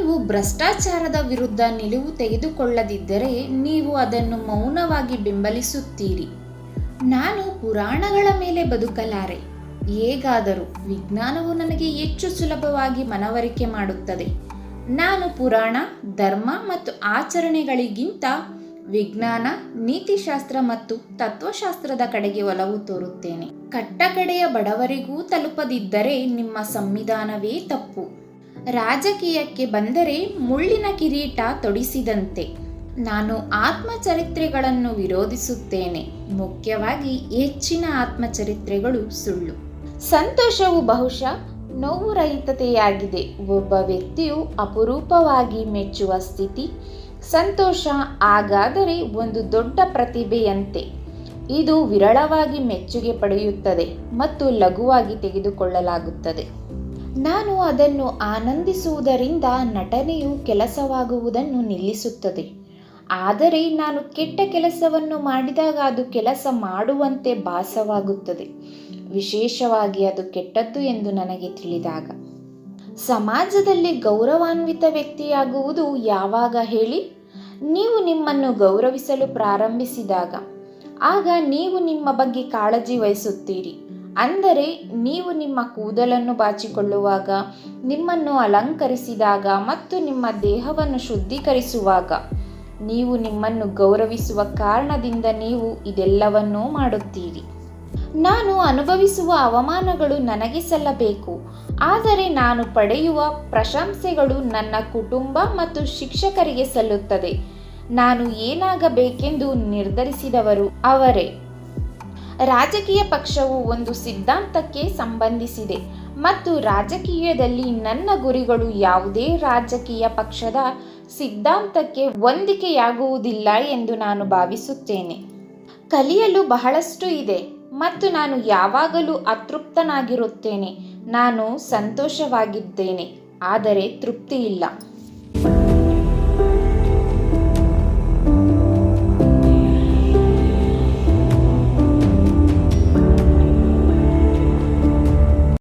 ನೀವು ಭ್ರಷ್ಟಾಚಾರದ ವಿರುದ್ಧ ನಿಲುವು ತೆಗೆದುಕೊಳ್ಳದಿದ್ದರೆ ನೀವು ಅದನ್ನು ಮೌನವಾಗಿ ಬೆಂಬಲಿಸುತ್ತೀರಿ. ನಾನು ಪುರಾಣಗಳ ಮೇಲೆ ಬದುಕಲಾರೆ. ಹೇಗಾದರೂ ವಿಜ್ಞಾನವು ನನಗೆ ಹೆಚ್ಚು ಸುಲಭವಾಗಿ ಮನವರಿಕೆ ಮಾಡುತ್ತದೆ. ನಾನು ಪುರಾಣ, ಧರ್ಮ ಮತ್ತು ಆಚರಣೆಗಳಿಗಿಂತ ವಿಜ್ಞಾನ, ನೀತಿಶಾಸ್ತ್ರ ಮತ್ತು ತತ್ವಶಾಸ್ತ್ರದ ಕಡೆಗೆ ಒಲವು ತೋರುತ್ತೇನೆ. ಕಟ್ಟಕಡೆಯ ಬಡವರಿಗೂ ತಲುಪದಿದ್ದರೆ ನಿಮ್ಮ ಸಂವಿಧಾನವೇ ತಪ್ಪು. ರಾಜಕೀಯಕ್ಕೆ ಬಂದರೆ ಮುಳ್ಳಿನ ಕಿರೀಟ ತೊಡಿಸಿದಂತೆ. ನಾನು ಆತ್ಮಚರಿತ್ರೆಗಳನ್ನು ವಿರೋಧಿಸುತ್ತೇನೆ. ಮುಖ್ಯವಾಗಿ ಹೆಚ್ಚಿನ ಆತ್ಮಚರಿತ್ರೆಗಳು ಸುಳ್ಳು. ಸಂತೋಷವು ಬಹುಶಃ ನೋವು ರಹಿತತೆಯಾಗಿದೆ. ಒಬ್ಬ ವ್ಯಕ್ತಿಯು ಅಪರೂಪವಾಗಿ ಮೆಚ್ಚುವ ಸ್ಥಿತಿ. ಸಂತೋಷ ಹಾಗಾದರೆ ಒಂದು ದೊಡ್ಡ ಪ್ರತಿಭೆಯಂತೆ. ಇದು ವಿರಳವಾಗಿ ಮೆಚ್ಚುಗೆ ಪಡೆಯುತ್ತದೆ ಮತ್ತು ಲಘುವಾಗಿ ತೆಗೆದುಕೊಳ್ಳಲಾಗುತ್ತದೆ. ನಾನು ಅದನ್ನು ಆನಂದಿಸುವುದರಿಂದ ನಟನೆಯು ಕೆಲಸವಾಗುವುದನ್ನು ನಿಲ್ಲಿಸುತ್ತದೆ. ಆದರೆ ನಾನು ಕೆಟ್ಟ ಕೆಲಸವನ್ನು ಮಾಡಿದಾಗ ಅದು ಕೆಲಸ ಮಾಡುವಂತೆ ಭಾಸವಾಗುತ್ತದೆ, ವಿಶೇಷವಾಗಿ ಅದು ಕೆಟ್ಟದ್ದು ಎಂದು ನನಗೆ ತಿಳಿದಾಗ. ಸಮಾಜದಲ್ಲಿ ಗೌರವಾನ್ವಿತ ವ್ಯಕ್ತಿಯಾಗುವುದು ಯಾವಾಗ ಹೇಳಿ? ನೀವು ನಿಮ್ಮನ್ನು ಗೌರವಿಸಲು ಪ್ರಾರಂಭಿಸಿದಾಗ. ಆಗ ನೀವು ನಿಮ್ಮ ಬಗ್ಗೆ ಕಾಳಜಿ ವಹಿಸುತ್ತೀರಿ. ಅಂದರೆ ನೀವು ನಿಮ್ಮ ಕೂದಲನ್ನು ಬಾಚಿಕೊಳ್ಳುವಾಗ, ನಿಮ್ಮನ್ನು ಅಲಂಕರಿಸಿದಾಗ ಮತ್ತು ನಿಮ್ಮ ದೇಹವನ್ನು ಶುದ್ಧೀಕರಿಸುವಾಗ. ನೀವು ನಿಮ್ಮನ್ನು ಗೌರವಿಸುವ ಕಾರಣದಿಂದ ನೀವು ಇದೆಲ್ಲವನ್ನೂ ಮಾಡುತ್ತೀರಿ. ನಾನು ಅನುಭವಿಸುವ ಅವಮಾನಗಳು ನನಗೆ ಸಲ್ಲಬೇಕು, ಆದರೆ ನಾನು ಪಡೆಯುವ ಪ್ರಶಂಸೆಗಳು ನನ್ನ ಕುಟುಂಬ ಮತ್ತು ಶಿಕ್ಷಕರಿಗೆ ಸಲ್ಲುತ್ತದೆ. ನಾನು ಏನಾಗಬೇಕೆಂದು ನಿರ್ಧರಿಸಿದವರು ಅವರೇ. ರಾಜಕೀಯ ಪಕ್ಷವು ಒಂದು ಸಿದ್ಧಾಂತಕ್ಕೆ ಸಂಬಂಧಿಸಿದೆ ಮತ್ತು ರಾಜಕೀಯದಲ್ಲಿ ನನ್ನ ಗುರಿಗಳು ಯಾವುದೇ ರಾಜಕೀಯ ಪಕ್ಷದ ಸಿದ್ಧಾಂತಕ್ಕೆ ಹೊಂದಿಕೆಯಾಗುವುದಿಲ್ಲ ಎಂದು ನಾನು ಭಾವಿಸುತ್ತೇನೆ. ಕಲಿಯಲು ಬಹಳಷ್ಟು ಇದೆ ಮತ್ತು ನಾನು ಯಾವಾಗಲೂ ಅತೃಪ್ತನಾಗಿರುತ್ತೇನೆ. ನಾನು ಸಂತೋಷವಾಗಿದ್ದೇನೆ, ಆದರೆ ತೃಪ್ತಿ ಇಲ್ಲ.